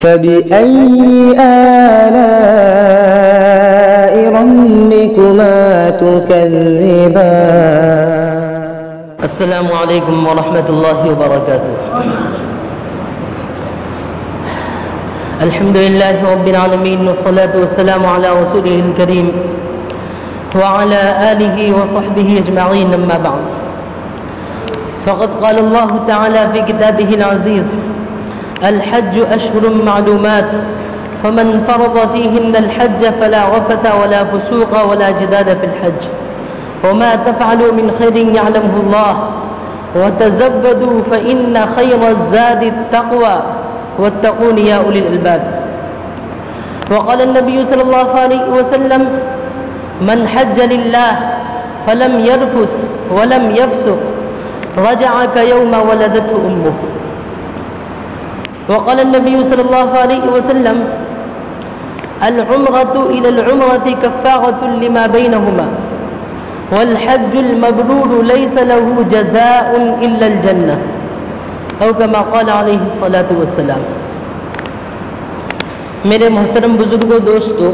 فبأي آلاء ربكما تكذبان السلام علیکم ورحمۃ اللہ وبرکاتہ۔ الحمد للہ رب العالمین والصلاة والسلام علی رسولہ الکریم وعلى آلہ وصحبہ اجمعین، اما بعد فقد قال اللہ تعالی فی کتابہ العزیز: الحج اشہر معلومات فمن فرض فیہن الحج فلا رفث ولا فسوق ولا جدال فی الحج وما تفعلوا من خير يعلمه الله وتزودوا فإن خير الزاد التقوى واتقون يا أولي الألباب. وقال النبي صلى الله عليه وسلم: من حج لله فلم يرفث ولم يفسق رجع كيوم ولدته أمه. وقال النبي صلى الله عليه وسلم: العمرة إلى العمرة كفارة لما بينهما والحج المبرور ليس له جزاء إلا الجنة، او كما قال علیہ الصلاۃ والسلام۔ میرے محترم بزرگوں، دوستو،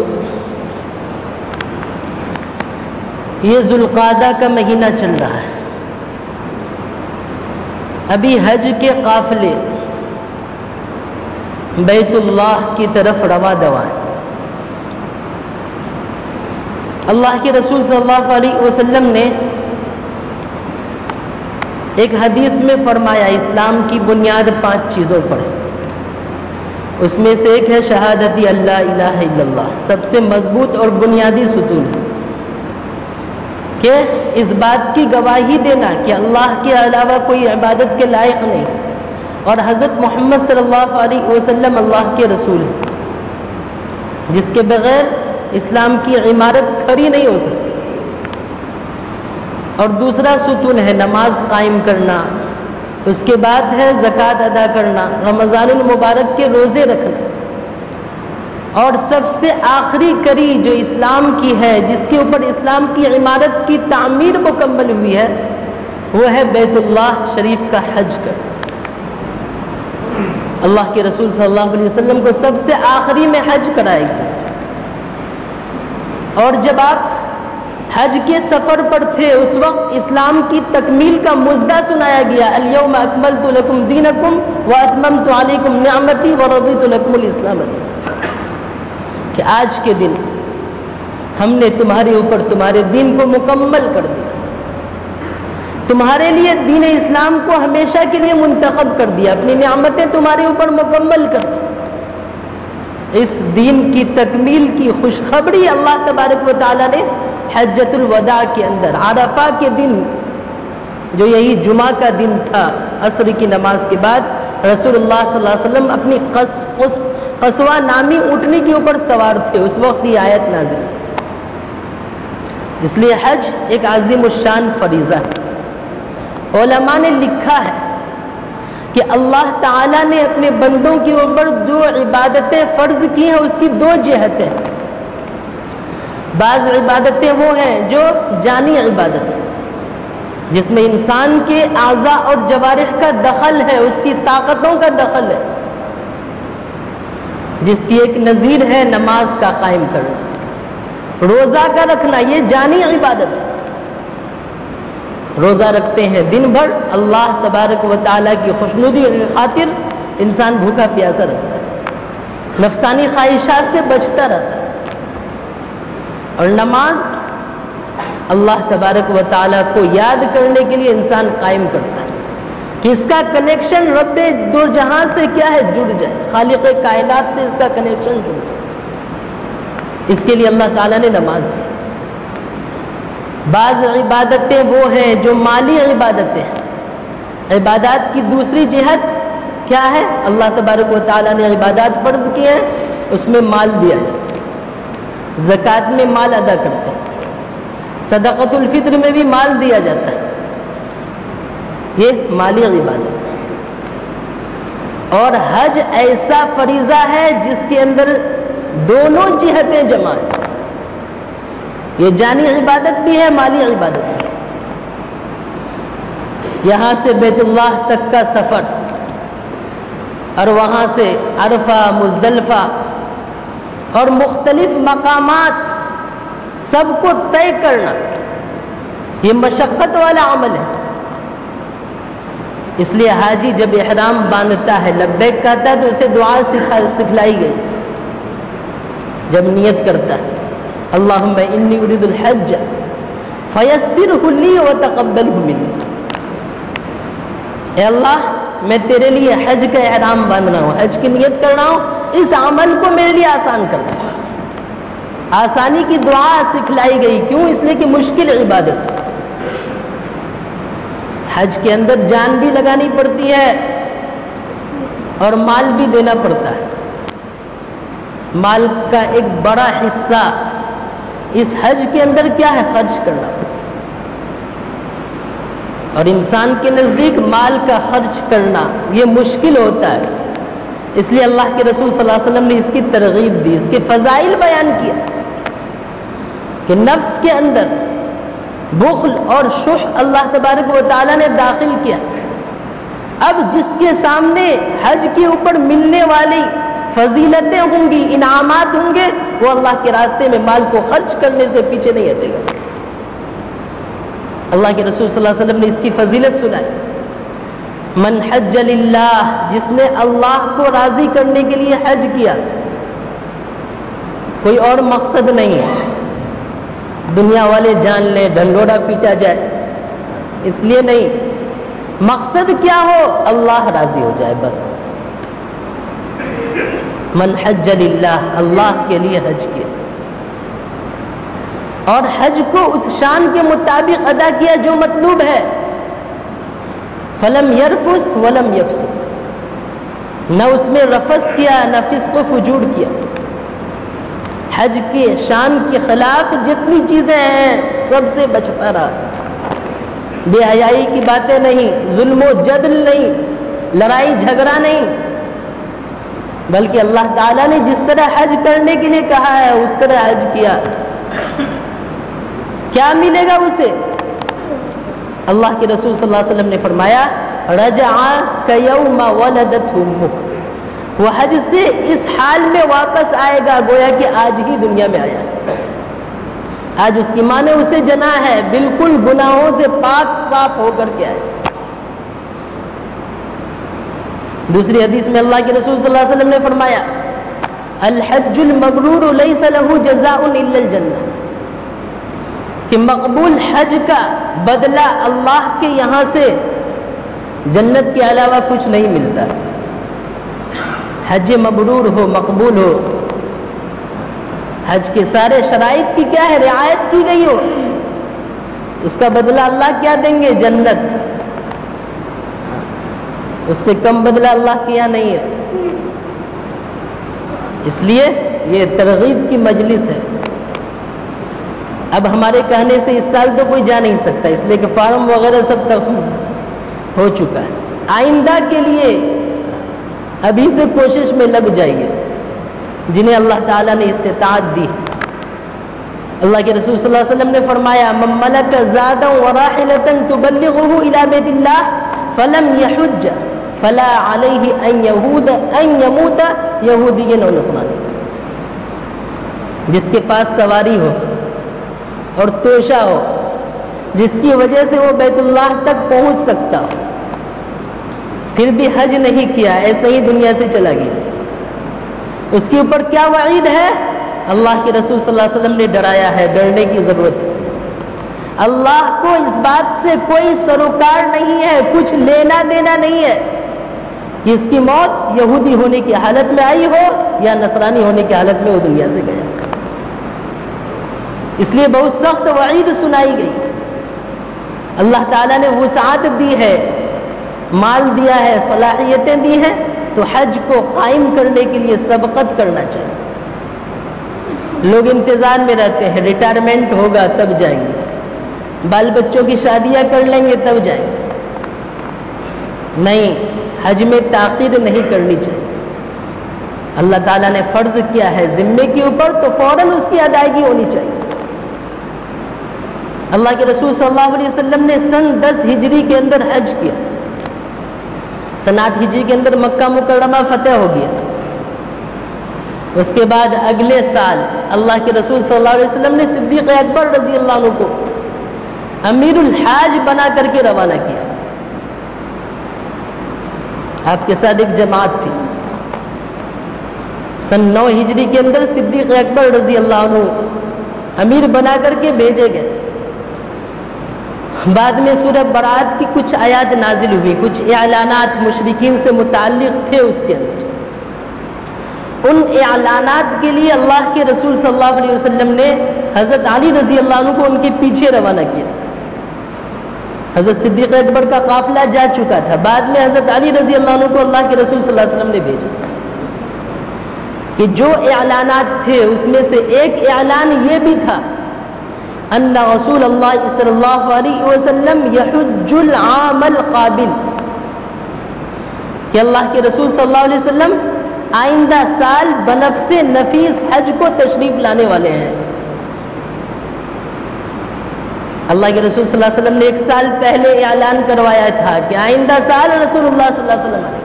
یہ ذوالقعدہ کا مہینہ چل رہا ہے۔ ابھی حج کے قافلے بیت اللہ کی طرف رواں دواں ہیں۔ اللہ کے رسول صلی اللہ علیہ وسلم نے ایک حدیث میں فرمایا، اسلام کی بنیاد 5 چیزوں پر ہے۔ اس میں سے ایک ہے شہادت اللہ الہ الا اللہ، سب سے مضبوط اور بنیادی ستون ہے کہ اس بات کی گواہی دینا کہ اللہ کے علاوہ کوئی عبادت کے لائق نہیں، اور حضرت محمد صلی اللہ علیہ وسلم اللہ کے رسول ہیں، جس کے بغیر اسلام کی عمارت کھڑی نہیں ہو سکتی۔ اور دوسرا ستون ہے نماز قائم کرنا، اس کے بعد ہے زکوٰۃ ادا کرنا، رمضان المبارک کے روزے رکھنا، اور سب سے آخری کڑی جو اسلام کی ہے، جس کے اوپر اسلام کی عمارت کی تعمیر مکمل ہوئی ہے، وہ ہے بیت اللہ شریف کا حج کرنا۔ اللہ کے رسول صلی اللہ علیہ وسلم کو سب سے آخری میں حج کرائے گی۔ اور جب آپ حج کے سفر پر تھے، اس وقت اسلام کی تکمیل کا مژدہ سنایا گیا: الیوم اکملت لکم دینکم واتممت علیکم نعمتی ورضیت لکم الاسلام دینا، کہ آج کے دن ہم نے تمہارے اوپر تمہارے دین کو مکمل کر دیا، تمہارے لیے دین اسلام کو ہمیشہ کے لیے منتخب کر دیا، اپنی نعمتیں تمہارے اوپر مکمل کر دی۔ اس دین کی تکمیل کی خوشخبری اللہ تبارک و تعالیٰ نے حجۃ الوداع کے اندر، عرفہ کے دن، جو یہی جمعہ کا دن تھا، عصر کی نماز کے بعد رسول اللہ صلی اللہ علیہ وسلم اپنی قصوہ نامی اونٹنی کے اوپر سوار تھے، اس وقت یہ آیت نازل۔ اس لیے حج ایک عظیم الشان فریضہ ہے۔ علماء نے لکھا ہے کہ اللہ تعالیٰ نے اپنے بندوں کے اوپر جو عبادتیں فرض کی ہیں، اس کی 2 جہتیں ہیں۔ بعض عبادتیں وہ ہیں جو جانی عبادت ہیں، جس میں انسان کے اعضاء اور جوارح کا دخل ہے، اس کی طاقتوں کا دخل ہے، جس کی ایک نظیر ہے نماز کا قائم کرنا، روزہ کا رکھنا، یہ جانی عبادت ہے۔ روزہ رکھتے ہیں دن بھر، اللہ تبارک و تعالیٰ کی خوشنودی کی خاطر انسان بھوکا پیاسا رہتا ہے، نفسانی خواہشات سے بچتا رہتا ہے۔ اور نماز اللہ تبارک و تعالیٰ کو یاد کرنے کے لیے انسان قائم کرتا ہے کہ اس کا کنیکشن رب دو جہاں سے کیا ہے، جڑ جائے، خالق کائنات سے اس کا کنیکشن جڑ جائے۔ اس کے لیے اللہ تعالیٰ نے نماز دی۔ بعض عبادتیں وہ ہیں جو مالی عبادتیں ہیں۔ عبادات کی دوسری جہت کیا ہے؟ اللہ تبارک و تعالیٰ نے عبادات فرض کی ہیں، اس میں مال دیا ہے، زکوٰۃ میں مال ادا کرتے ہیں، صدقۃ الفطر میں بھی مال دیا جاتا ہے، یہ مالی عبادت ہے۔ اور حج ایسا فریضہ ہے جس کے اندر دونوں جہتیں جمع ہیں، یہ جانی عبادت بھی ہے، مالی عبادت بھی ہے۔ یہاں سے بیت اللہ تک کا سفر اور وہاں سے عرفہ، مزدلفہ اور مختلف مقامات سب کو طے کرنا یہ مشقت والا عمل ہے. اس لیے حاجی جب احرام باندھتا ہے، لبیک کہتا ہے، تو اسے دعا سکھلائی گئی. جب نیت کرتا ہے اللہم انی ارید الحج فیسرہ لی وتقبلہ منی، اے اللہ میں تیرے لیے حج کا احرام باندھ رہا ہوں، حج کی نیت کر رہا ہوں، اس عمل کو میرے لیے آسان کر دے. آسانی کی دعا سکھلائی گئی. کیوں؟ اس لیے کہ مشکل عبادت. حج کے اندر جان بھی لگانی پڑتی ہے اور مال بھی دینا پڑتا ہے. مال کا ایک بڑا حصہ اس حج کے اندر کیا ہے؟ خرچ کرنا. اور انسان کے نزدیک مال کا خرچ کرنا یہ مشکل ہوتا ہے. اس لیے اللہ کے رسول صلی اللہ علیہ وسلم نے اس کی ترغیب دی، اس کے فضائل بیان کیا کہ نفس کے اندر بخل اور شح اللہ تبارک و تعالیٰ نے داخل کیا. اب جس کے سامنے حج کے اوپر ملنے والی فضیلتیں ہوں گی، انعامات ہوں گے، وہ اللہ کے راستے میں مال کو خرچ کرنے سے پیچھے نہیں ہٹے گا. اللہ کے رسول صلی اللہ علیہ وسلم نے اس کی فضیلت سنائی. من حج للہ، جس نے اللہ کو راضی کرنے کے لیے حج کیا، کوئی اور مقصد نہیں ہے، دنیا والے جان لیں، ڈنڈوڑا پیٹا جائے، اس لیے نہیں. مقصد کیا ہو؟ اللہ راضی ہو جائے بس. من حج للہ، اللہ کے لیے حج کیا اور حج کو اس شان کے مطابق ادا کیا جو مطلوب ہے. فلم یرفس ولم یفسق، نہ اس میں رفس کیا نہ فسق و فجور کیا. حج کے شان کے خلاف جتنی چیزیں ہیں سب سے بچتا رہا. بے حیائی کی باتیں نہیں، ظلم و جدل نہیں، لڑائی جھگڑا نہیں، بلکہ اللہ تعالیٰ نے جس طرح حج کرنے کے لیے کہا ہے اس طرح حج کیا. کیا ملے گا اسے؟ اللہ کے رسول صلی اللہ علیہ وسلم نے فرمایا رجع کیوم ولدتہ امہ، وہ حج سے اس حال میں واپس آئے گا گویا کہ آج ہی دنیا میں آیا. آج اس کی ماں نے اسے جنا ہے، بالکل گناہوں سے پاک صاف ہو کر کے آئے. دوسری حدیث میں اللہ کے رسول صلی اللہ علیہ وسلم نے فرمایا الحج المبرور لیس له جزاء الا الجنہ، کہ مقبول حج کا بدلہ اللہ کے یہاں سے جنت کے علاوہ کچھ نہیں ملتا. حج مبرور ہو، مقبول ہو، حج کے سارے شرائط کی کیا ہے؟ رعایت کی گئی ہو، اس کا بدلہ اللہ کیا دیں گے؟ جنت. اس سے کم بدلہ اللہ کے یہاں نہیں ہے. اس لیے یہ ترغیب کی مجلس ہے. اب ہمارے کہنے سے اس سال تو کوئی جا نہیں سکتا، اس لیے کہ فارم وغیرہ سب تک ہو چکا ہے. آئندہ کے لیے ابھی سے کوشش میں لگ جائیے جنہیں اللہ تعالیٰ نے استطاعت دی. اللہ کے رسول صلی اللہ علیہ وسلم نے فرمایا من ملک زادا وراحلۃ تبلغه الى بیت اللہ فلم یحج فلا علیہ ان یموت یہودیا او نصرانی. جس کے پاس سواری ہو اور توشہ ہو، جس کی وجہ سے وہ بیت اللہ تک پہنچ سکتا ہو، پھر بھی حج نہیں کیا، ایسے ہی دنیا سے چلا گیا، اس کے اوپر کیا وعید ہے؟ اللہ کے رسول صلی اللہ علیہ وسلم نے ڈرایا ہے. ڈرنے کی ضرورت ہے. اللہ کو اس بات سے کوئی سروکار نہیں ہے، کچھ لینا دینا نہیں ہے کہ اس کی موت یہودی ہونے کی حالت میں آئی ہو یا نصرانی ہونے کی حالت میں وہ دنیا سے گیا. اس لیے بہت سخت وعید سنائی گئی. اللہ تعالیٰ نے وسعت دی ہے، مال دیا ہے، صلاحیتیں دی ہیں، تو حج کو قائم کرنے کے لیے سبقت کرنا چاہیے. لوگ انتظار میں رہتے ہیں، ریٹائرمنٹ ہوگا تب جائیں گے، بال بچوں کی شادیاں کر لیں گے تب جائیں گے. نہیں، حج میں تاخیر نہیں کرنی چاہیے. اللہ تعالیٰ نے فرض کیا ہے ذمے کے اوپر تو فوراً اس کی ادائیگی ہونی چاہیے. اللہ کے رسول صلی اللہ علیہ وسلم نے سن 10 ہجری کے اندر حج کیا. سن 8 ہجری کے اندر مکہ مکرمہ فتح ہو گیا. اس کے بعد اگلے سال اللہ کے رسول صلی اللہ علیہ وسلم نے صدیق اکبر رضی اللہ عنہ کو امیر الحاج بنا کر کے روانہ کیا. آپ کے ساتھ ایک جماعت تھی. سن 9 ہجری کے اندر صدیق اکبر رضی اللہ عنہ امیر بنا کر کے بھیجے گئے. بعد میں سورہ برات کی کچھ آیات نازل ہوئی, کچھ اعلانات مشرکین سے متعلق تھے اس کے اندر. ان اعلانات کے لیے اللہ کے رسول صلی اللہ علیہ وسلم نے حضرت علی رضی اللہ عنہ کو ان کے پیچھے روانہ کیا. حضرت صدیق اکبر کا قافلہ جا چکا تھا. بعد میں حضرت علی رضی اللہ عنہ کو اللہ کے رسول صلی اللہ علیہ وسلم نے بھیجا کہ جو اعلانات تھے اس میں سے ایک اعلان یہ بھی تھا ان رسول اللہ صلی اللہ علیہ وسلم یحج العام القابل, کہ اللہ کے رسول صلی اللہ علیہ وسلم آئندہ سال بنفس نفیس حج کو تشریف لانے والے ہیں. اللہ کے رسول صلی اللہ علیہ وسلم نے 1 سال پہلے اعلان کروایا تھا کہ آئندہ سال رسول اللہ صلی اللہ علیہ وسلم آئے.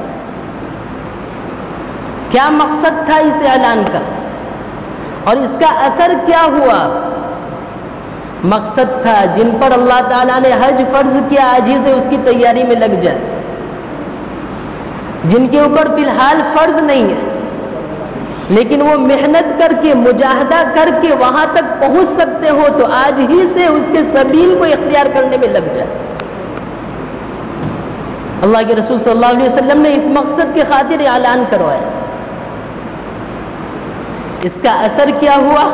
کیا مقصد تھا اس اعلان کا اور اس کا اثر کیا ہوا؟ مقصد تھا جن پر اللہ تعالیٰ نے حج فرض کیا آج ہی سے اس کی تیاری میں لگ جائے. جن کے اوپر فی الحال فرض نہیں ہے لیکن وہ محنت کر کے مجاہدہ کر کے وہاں تک پہنچ سکتے ہو تو آج ہی سے اس کے سبیل کو اختیار کرنے میں لگ جائے. اللہ کے رسول صلی اللہ علیہ وسلم نے اس مقصد کے خاطر اعلان کروایا. اس کا اثر کیا ہوا؟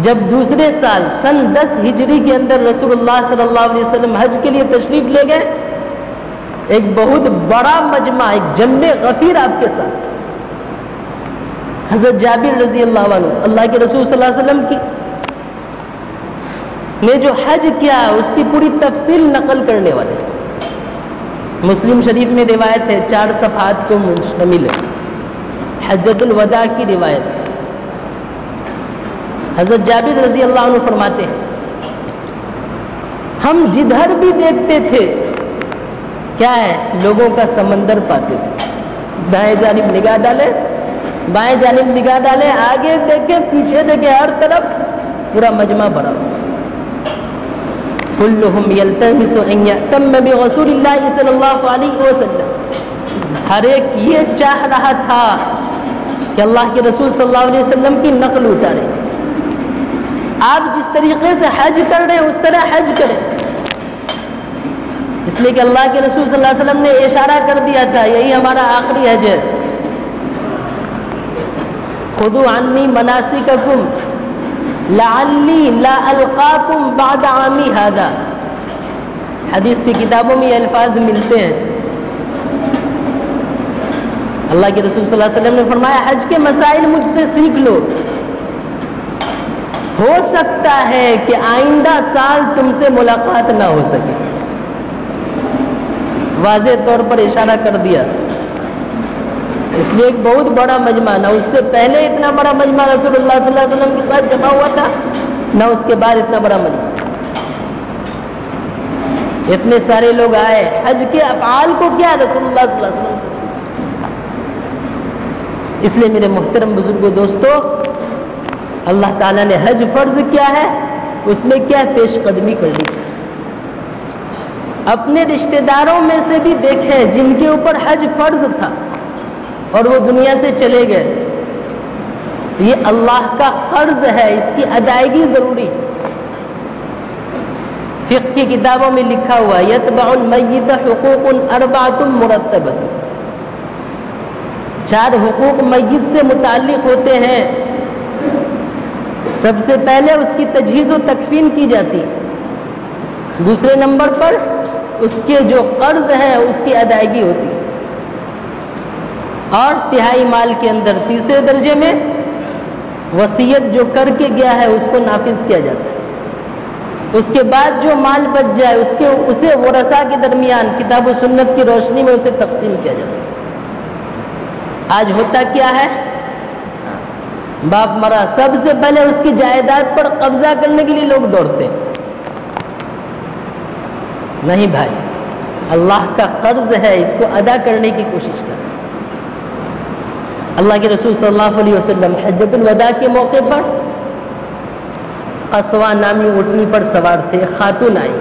جب دوسرے سال سن 10 ہجری کے اندر رسول اللہ صلی اللہ علیہ وسلم حج کے لیے تشریف لے گئے, ایک بہت بڑا مجمع, ایک جمع غفیر آپ کے ساتھ. حضرت جابر رضی اللہ عنہ اللہ کے رسول صلی اللہ علیہ وسلم کی نے جو حج کیا اس کی پوری تفصیل نقل کرنے والے. مسلم شریف میں روایت ہے, 4 صفحات کو مشتمل ہے, حجۃ الوداع کی روایت. حضرت جابر رضی اللہ عنہ فرماتے ہیں ہم جدھر بھی دیکھتے تھے کیا ہے لوگوں کا سمندر پاتے تھے. دائیں جانب نگاہ ڈالے, بائیں جانب نگاہ ڈالے, آگے دیکھے پیچھے دیکھے, ہر طرف پورا مجمع بڑا. کلہم یلتمس ان یأتم برسول اللہ صلی اللہ علیہ وسلم, ہر ایک یہ چاہ رہا تھا کہ اللہ کے رسول صلی اللہ علیہ وسلم کی نقل اتارے. آپ جس طریقے سے حج کر رہے ہیں اس طرح حج کریں, اس لیے کہ اللہ کے رسول صلی اللہ علیہ وسلم نے اشارہ کر دیا تھا یہی ہمارا آخری حج ہے. خذوا عنی مناسککم لعلی لا القاکم بعد عامی ھذا. حدیث کی کتابوں میں یہ الفاظ ملتے ہیں. اللہ کے رسول صلی اللہ علیہ وسلم نے فرمایا حج کے مسائل مجھ سے سیکھ لو, ہو سکتا ہے کہ آئندہ سال تم سے ملاقات نہ ہو سکے. واضح طور پر اشارہ کر دیا. اس لیے ایک بہت بڑا مجمع, نہ اس سے پہلے اتنا بڑا مجمع رسول اللہ صلی اللہ علیہ وسلم کے ساتھ جمع ہوا تھا, نہ اس کے بعد اتنا بڑا مجمع. اتنے سارے لوگ آئے, حج کے افعال کو کیا رسول اللہ صلی اللہ علیہ وسلم سے سیکھا. اس لیے میرے محترم بزرگوں دوستو, اللہ تعالیٰ نے حج فرض کیا ہے اس میں کیا پیش قدمی کرنی چاہیے. اپنے رشتہ داروں میں سے بھی دیکھیں جن کے اوپر حج فرض تھا اور وہ دنیا سے چلے گئے, یہ اللہ کا قرض ہے, اس کی ادائیگی ضروری. فقہ کی کتابوں میں لکھا ہوا یتبع المیت حقوق 4 مرتبۃ, 4 حقوق میت سے متعلق ہوتے ہیں. سب سے پہلے اس کی تجہیز و تکفین کی جاتی, دوسرے نمبر پر اس کے جو قرض ہیں اس کی ادائیگی ہوتی, اور تہائی مال کے اندر تیسرے درجے میں وصیت جو کر کے گیا ہے اس کو نافذ کیا جاتا ہے. اس کے بعد جو مال بچ جائے اسے ورثاء کے درمیان کتاب و سنت کی روشنی میں اسے تقسیم کیا جاتا ہے. آج ہوتا کیا ہے, باپ مرا سب سے پہلے اس کی جائیداد پر قبضہ کرنے کے لیے لوگ دوڑتے ہیں. نہیں بھائی, اللہ کا قرض ہے، اس کو ادا کرنے کی کوشش کریں۔ اللہ کے رسول صلی اللہ علیہ وسلم حجۃ الوداع کے موقع پر قصوہ نامی اونٹنی پر سوار تھے، خاتون آئی،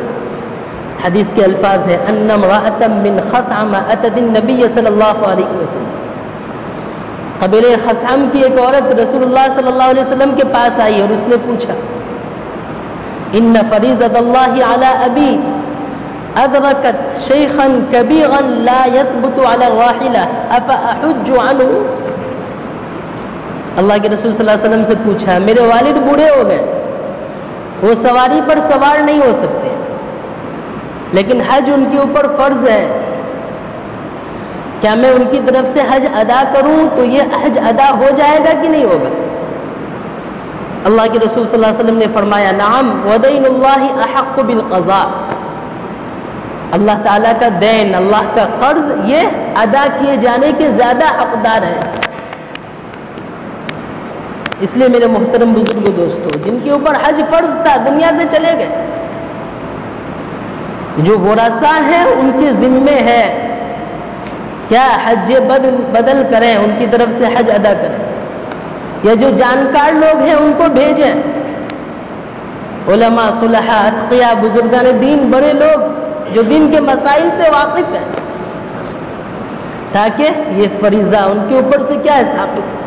حدیث کے الفاظ ہیں ان امرأة من خثعم اتت النبی صلی اللہ علیہ وسلم، قبیلہ خثعم کی ایک عورت رسول اللہ صلی اللہ علیہ وسلم کے پاس آئی اور اس نے پوچھا ان فریضۃ اللہ علی ابی ادرکت شیخا کبیرا لا یثبت علی الراحلہ افاحج عنہ، اللہ کے رسول صلی اللہ علیہ وسلم سے پوچھا میرے والد بوڑھے ہو گئے، وہ سواری پر سوار نہیں ہو سکتے، لیکن حج ان کے اوپر فرض ہے، کیا میں ان کی طرف سے حج ادا کروں تو یہ حج ادا ہو جائے گا کہ نہیں ہوگا؟ اللہ کے رسول صلی اللہ علیہ وسلم نے فرمایا نعم ودین اللہ احق بالقضاء، اللہ تعالیٰ کا دین، اللہ کا قرض یہ ادا کیے جانے کے زیادہ حقدار ہے۔ اس لیے میرے محترم بزرگوں دوستو، جن کے اوپر حج فرض تھا دنیا سے چلے گئے، جو ورثاء ہیں ان کے ذمے ہے کیا حج بدل کریں، ان کی طرف سے حج ادا کریں، یا جو جانکار لوگ ہیں ان کو بھیجیں، علماء، صلحاء، اتقیاء، بزرگان دین، بڑے لوگ جو دین کے مسائل سے واقف ہیں، تاکہ یہ فریضہ ان کے اوپر سے کیا ہے ثابت ہو،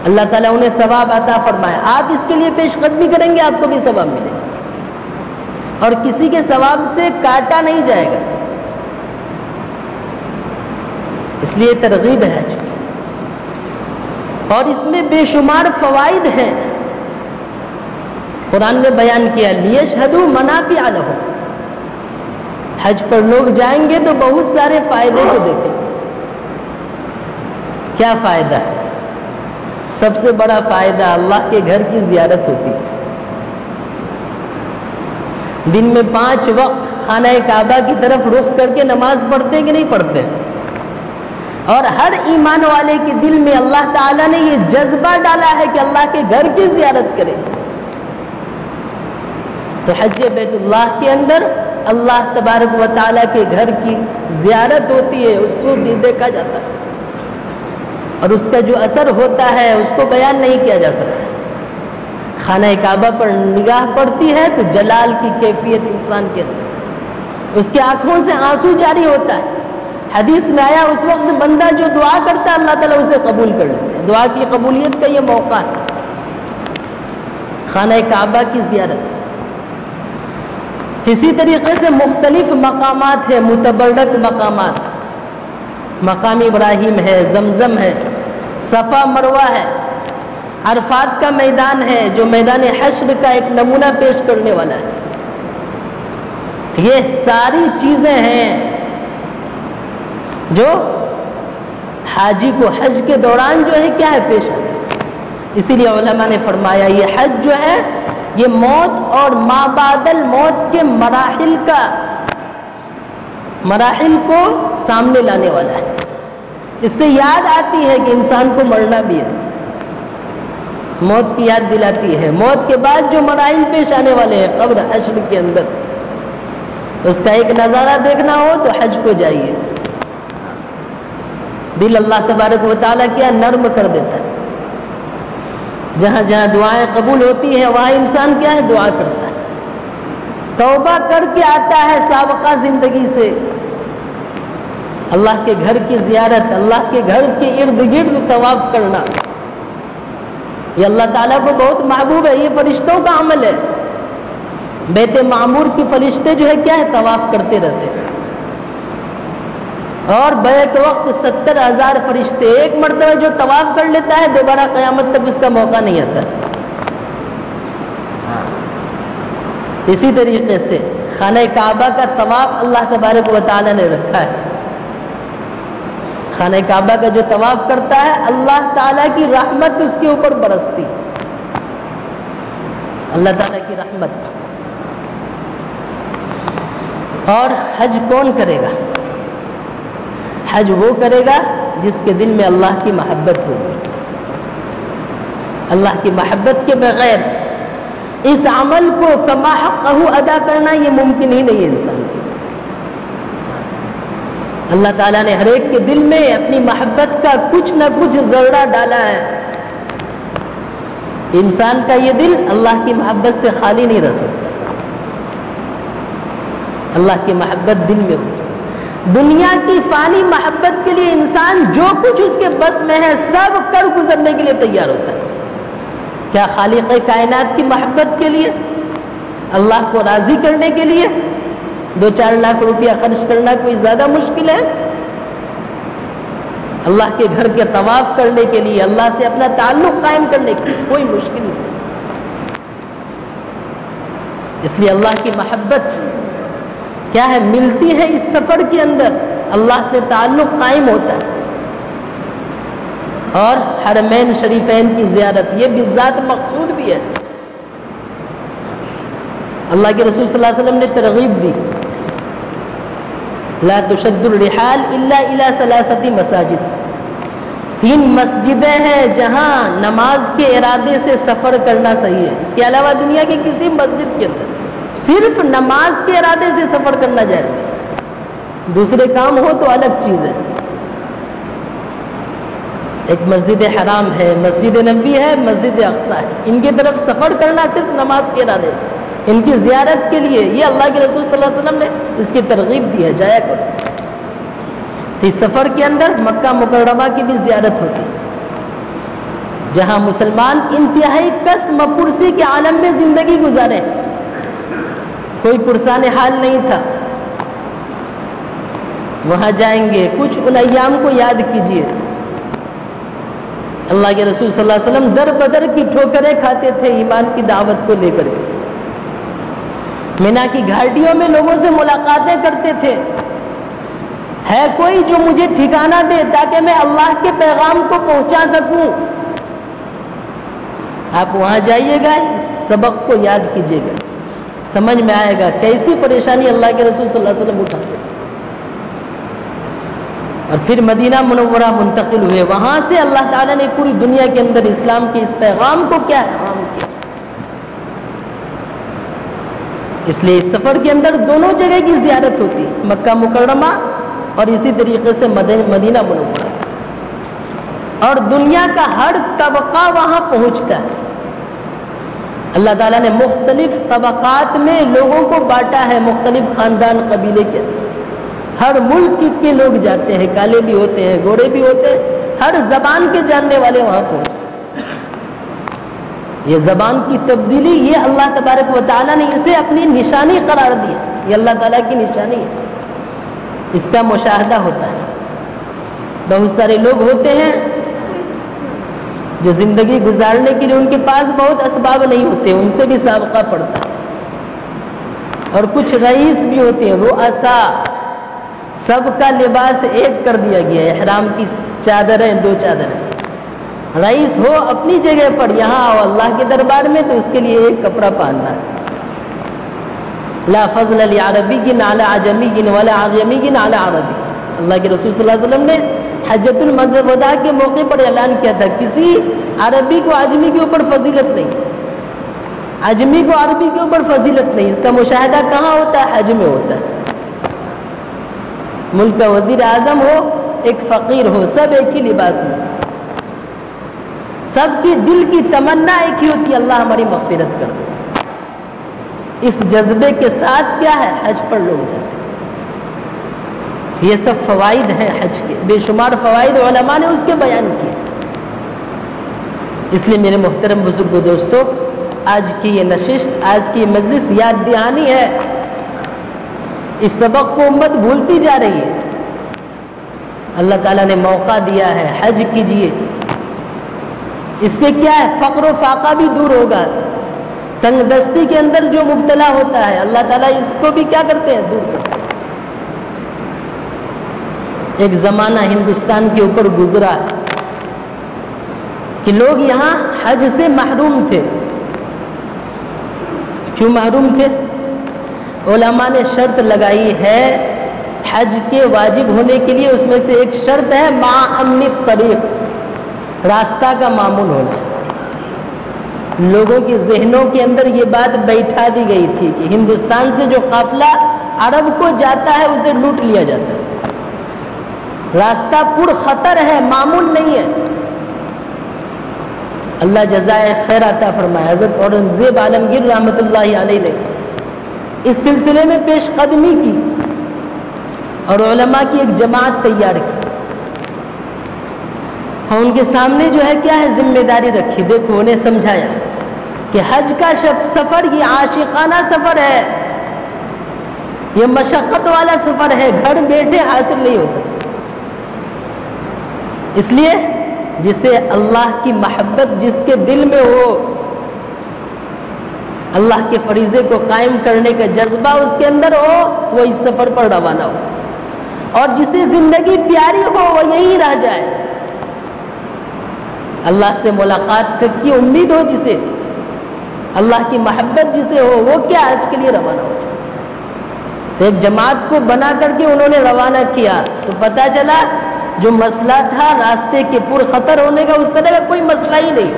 اللہ تعالیٰ انہیں ثواب عطا فرمائے۔ آپ اس کے لیے پیش قدمی کریں گے، آپ کو بھی ثواب ملے گا، اور کسی کے ثواب سے کاٹا نہیں جائے گا، اس لیے ترغیب ہے حج کی، اور اس میں بے شمار فوائد ہیں۔ قرآن نے بیان کیا لیشہدوا منافع لہم، حج پر لوگ جائیں گے تو بہت سارے فائدے کو دیکھیں گے۔ کیا فائدہ ہے؟ سب سے بڑا فائدہ اللہ کے گھر کی زیارت ہوتی ہے، دن میں 5 وقت خانہ کعبہ کی طرف رخ کر کے نماز پڑھتے کہ نہیں پڑھتے؟ اور ہر ایمان والے کے دل میں اللہ تعالیٰ نے یہ جذبہ ڈالا ہے کہ اللہ کے گھر کی زیارت کرے، تو حج بیت اللہ کے اندر اللہ تبارک و تعالیٰ کے گھر کی زیارت ہوتی ہے، اس کو دیکھا جاتا ہے، اور اس کا جو اثر ہوتا ہے اس کو بیان نہیں کیا جا سکتا۔ خانہ کعبہ پر نگاہ پڑتی ہے تو جلال کی کیفیت انسان کے اندر، اس کے آنکھوں سے آنسو جاری ہوتا ہے۔ حدیث میں آیا اس وقت بندہ جو دعا کرتا ہے اللہ تعالیٰ اسے قبول کر لیتا ہے، دعا کی قبولیت کا یہ موقع ہے خانہ کعبہ کی زیارت۔ اسی طریقے سے مختلف مقامات ہیں، متبرک مقامات، مقام ابراہیم ہے، زمزم ہے، صفا مروہ ہے، عرفات کا میدان ہے جو میدان حشر کا ایک نمونہ پیش کرنے والا ہے۔ یہ ساری چیزیں ہیں جو حاجی کو حج کے دوران جو ہے کیا ہے پیش آتی ہے۔ اسی لیے علماء نے فرمایا یہ حج جو ہے یہ موت اور ما بعد الموت کے مراحل کو سامنے لانے والا ہے، اس سے یاد آتی ہے کہ انسان کو مرنا بھی ہے، موت کی یاد دلاتی ہے، موت کے بعد جو مراحل پیش آنے والے ہیں قبر حشر کے اندر، اس کا ایک نظارہ دیکھنا ہو تو حج کو جائیے، دل اللہ تبارک و تعالیٰ کیا نرم کر دیتا ہے، جہاں جہاں دعائیں قبول ہوتی ہیں وہاں انسان کیا ہے دعا کرتا ہے، توبہ کر کے آتا ہے سابقہ زندگی سے، اللہ کے گھر کی زیارت، اللہ کے گھر کے ارد گرد طواف کرنا یہ اللہ تعالیٰ کو بہت محبوب ہے، یہ فرشتوں کا عمل ہے۔ بیت معمور کی فرشتے جو ہے کیا ہے طواف کرتے رہتے ہیں، اور بیک وقت 70,000 فرشتے، ایک مرتبہ جو طواف کر لیتا ہے دوبارہ قیامت تک اس کا موقع نہیں آتا۔ اسی طریقے سے خانہ کعبہ کا طواف اللہ تبارک و تعالیٰ نے رکھا ہے، خانہ کعبہ کا جو طواف کرتا ہے اللہ تعالیٰ کی رحمت اس کے اوپر برستی، اللہ تعالیٰ کی رحمت۔ اور حج کون کرے گا؟ حج وہ کرے گا جس کے دل میں اللہ کی محبت ہوگی، اللہ کی محبت کے بغیر اس عمل کو کما حقہ ادا کرنا یہ ممکن ہی نہیں ہے انسان کے، اللہ تعالیٰ نے ہر ایک کے دل میں اپنی محبت کا کچھ نہ کچھ ذرہ ڈالا ہے. انسان کا یہ دل اللہ کی محبت سے خالی نہیں رہ سکتا. اللہ کی محبت دل میں ہوتی. دنیا کی فانی محبت کے لیے انسان جو کچھ اس کے بس میں ہے سب کر گزرنے کے لیے تیار ہوتا ہے. کیا خالق کائنات کی محبت کے لیے، اللہ کو راضی کرنے کے لیے 2-4 لاکھ روپیہ خرچ کرنا کوئی زیادہ مشکل ہے؟ اللہ کے گھر کے طواف کرنے کے لیے، اللہ سے اپنا تعلق قائم کرنے کے لیے کوئی مشکل نہیں. اس لیے اللہ کی محبت کیا ہے؟ ملتی ہے اس سفر کے اندر. اللہ سے تعلق قائم ہوتا ہے. اور حرمین شریفین کی زیارت یہ بھی ذات مقصود بھی ہے. اللہ کے رسول صلی اللہ علیہ وسلم نے ترغیب دی، لا تشد الرحال الا الى 3 مساجد. 3 مسجدیں ہیں جہاں نماز کے ارادے سے سفر کرنا صحیح ہے. اس کے علاوہ دنیا کی کسی مسجد کے اندر صرف نماز کے ارادے سے سفر کرنا جائز ہے. دوسرے کام ہو تو الگ چیز ہے. ایک مسجد حرام ہے، مسجد نبی ہے، مسجد اقصی ہے. ان کی طرف سفر کرنا صرف نماز کے ارادے سے، ان کی زیارت کے لیے، یہ اللہ کے رسول صلی اللہ علیہ وسلم نے اس کی ترغیب دی ہے، جایا کرو. تو اس سفر کے اندر مکہ مکرمہ کی بھی زیارت ہوتی ہے، جہاں مسلمان انتہائی قسم پرسی کے عالم میں زندگی گزارے. کوئی پرسان حال نہیں تھا. وہاں جائیں گے، کچھ ان ایام کو یاد کیجئے. اللہ کے رسول صلی اللہ علیہ وسلم در بدر کی ٹھوکریں کھاتے تھے ایمان کی دعوت کو لے کر کے. مینا کی گھاٹیوں میں لوگوں سے ملاقاتیں کرتے تھے. ہے کوئی جو مجھے ٹھکانہ دے تاکہ میں اللہ کے پیغام کو پہنچا سکوں؟ آپ وہاں جائیے گا، اس سبق کو یاد کیجیے گا، سمجھ میں آئے گا کیسی پریشانی اللہ کے رسول صلی اللہ علیہ وسلم اٹھاتے. اور پھر مدینہ منورہ منتقل ہوئے. وہاں سے اللہ تعالیٰ نے پوری دنیا کے اندر اسلام کے اس پیغام کو کیا ہے؟ عام کیا. اس لیے اس سفر کے اندر دونوں جگہ کی زیارت ہوتی ہے، مکہ مکرمہ اور اسی طریقے سے مدینہ منورہ. اور دنیا کا ہر طبقہ وہاں پہنچتا ہے. اللہ تعالیٰ نے مختلف طبقات میں لوگوں کو بانٹا ہے، مختلف خاندان قبیلے کے اندر. ہر ملک کے لوگ جاتے ہیں، کالے بھی ہوتے ہیں، گورے بھی ہوتے ہیں، ہر زبان کے جاننے والے وہاں پہنچتے ہیں. یہ زبان کی تبدیلی، یہ اللہ تبارک و تعالیٰ نے اسے اپنی نشانی قرار دیا. یہ اللہ تعالیٰ کی نشانی ہے، اس کا مشاہدہ ہوتا ہے. بہت سارے لوگ ہوتے ہیں جو زندگی گزارنے کے لیے ان کے پاس بہت اسباب نہیں ہوتے، ان سے بھی سابقہ پڑتا ہے. اور کچھ رئیس بھی ہوتے ہیں، رؤسا، سب کا لباس ایک کر دیا گیا ہے. احرام کی چادریں 2 چادریں. رئیس ہو اپنی جگہ پر، یہاں آؤ اللہ کے دربار میں تو اس کے لیے ایک کپڑا پہننا ہے. لا فضل لعربی علی عجمی ولا عجمی علی عربی. اللہ کے رسول صلی اللہ علیہ وسلم نے حجۃ الوداع کے موقع پر اعلان کیا تھا، کسی عربی کو عجمی کے اوپر فضیلت نہیں، عجمی کو عربی کے اوپر فضیلت نہیں. اس کا مشاہدہ کہاں ہوتا ہے؟ حج میں ہوتا ہے. ملک کا وزیر اعظم ہو، ایک فقیر ہو، سب ایک ہی لباس میں، سب کی دل کی تمنا ایک ہی ہوتی ہے، اللہ ہماری مغفرت کر دے. اس جذبے کے ساتھ کیا ہے؟ حج پر لوگ جاتے ہیں. یہ سب فوائد ہیں حج کے، بے شمار فوائد علماء نے اس کے بیان کیے. اس لیے میرے محترم بزرگوں، دوستو، آج کی یہ نشست، آج کی یہ مجلس یاد دہانی ہے. اس سبق کو امت بھولتی جا رہی ہے. اللہ تعالیٰ نے موقع دیا ہے، حج کیجئے. اس سے کیا ہے؟ فقر و فاقہ بھی دور ہوگا. تنگ دستی کے اندر جو مبتلا ہوتا ہے، اللہ تعالیٰ اس کو بھی کیا کرتے ہیں؟ دور کرتے ہیں. ایک زمانہ ہندوستان کے اوپر گزرا کہ لوگ یہاں حج سے محروم تھے. کیوں محروم تھے؟ علماء نے شرط لگائی ہے حج کے واجب ہونے کے لیے. اس میں سے ایک شرط ہے مع امن الطریق، راستہ کا مامون ہونا. لوگوں کے ذہنوں کے اندر یہ بات بیٹھا دی گئی تھی کہ ہندوستان سے جو قافلہ عرب کو جاتا ہے اسے لوٹ لیا جاتا ہے. راستہ پر خطر ہے، معمول نہیں ہے۔ اللہ جزائے خیر عطا فرمائے۔ حضرت اورنگزیب عالمگیر رحمۃ اللہ علیہ نے اس سلسلے میں پیش قدمی کی اور علماء کی ایک جماعت تیار کی، اور ان کے سامنے جو ہے کیا ہے ذمہ داری رکھی۔ دیکھو انہیں سمجھایا کہ حج کا سفر یہ عاشقانہ سفر ہے، یہ مشقت والا سفر ہے، گھر بیٹھے حاصل نہیں ہو سکتا۔ اس لیے جسے اللہ کی محبت جس کے دل میں ہو، اللہ کے فریضے کو قائم کرنے کا جذبہ اس کے اندر ہو، وہ اس سفر پر روانہ ہو، اور جسے زندگی پیاری ہو وہ یہی رہ جائے۔ اللہ سے ملاقات کی امید ہو جسے، اللہ کی محبت جسے ہو، وہ کیا حج کے لیے روانہ ہو جائے۔ تو ایک جماعت کو بنا کر کے انہوں نے روانہ کیا، تو پتہ چلا جو مسئلہ تھا راستے کے پر خطر ہونے کا، اس طرح کا کوئی مسئلہ ہی نہیں،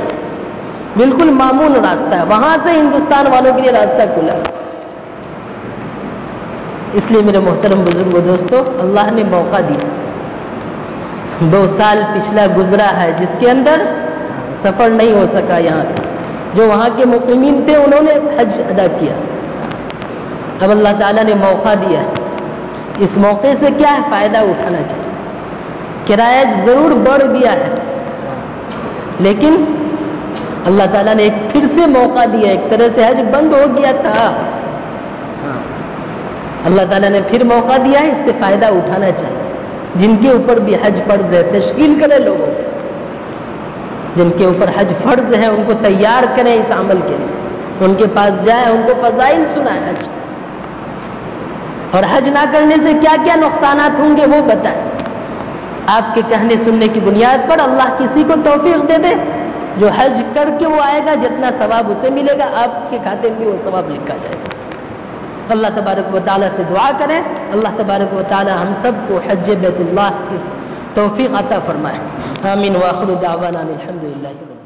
بالکل معمول راستہ ہے، وہاں سے ہندوستان والوں کے لیے راستہ کھلا۔ اس لیے میرے محترم بزرگوں دوستو، اللہ نے موقع دیا، 2 سال پچھلا گزرا ہے جس کے اندر سفر نہیں ہو سکا، یہاں جو وہاں کے مقیمین تھے انہوں نے حج ادا کیا۔ اب اللہ تعالیٰ نے موقع دیا، اس موقع سے کیا ہے فائدہ اٹھانا چاہیے۔ کرایہ ضرور بڑھ گیا ہے، لیکن اللہ تعالیٰ نے ایک پھر سے موقع دیا، ایک طرح سے حج بند ہو گیا تھا، اللہ تعالیٰ نے پھر موقع دیا ہے، اس سے فائدہ اٹھانا چاہیے۔ جن کے اوپر بھی حج فرض ہے تشکیل کریں لوگوں کو، جن کے اوپر حج فرض ہے ان کو تیار کریں اس عمل کے لیے، ان کے پاس جائیں، ان کو فضائل سنائیں حج، اور حج نہ کرنے سے کیا کیا نقصانات ہوں گے وہ بتائیں۔ آپ کے کہنے سننے کی بنیاد پر اللہ کسی کو توفیق دے دے، جو حج کر کے وہ آئے گا جتنا ثواب اسے ملے گا، آپ کے کھاتے میں بھی وہ ثواب لکھا جائے گا۔ اللہ تبارک و تعالیٰ سے دعا کریں، اللہ تبارک و تعالیٰ ہم سب کو حج بیت اللہ کی توفیق عطا فرمائے۔ آمین۔ وآخر دعوانا الحمدللہ۔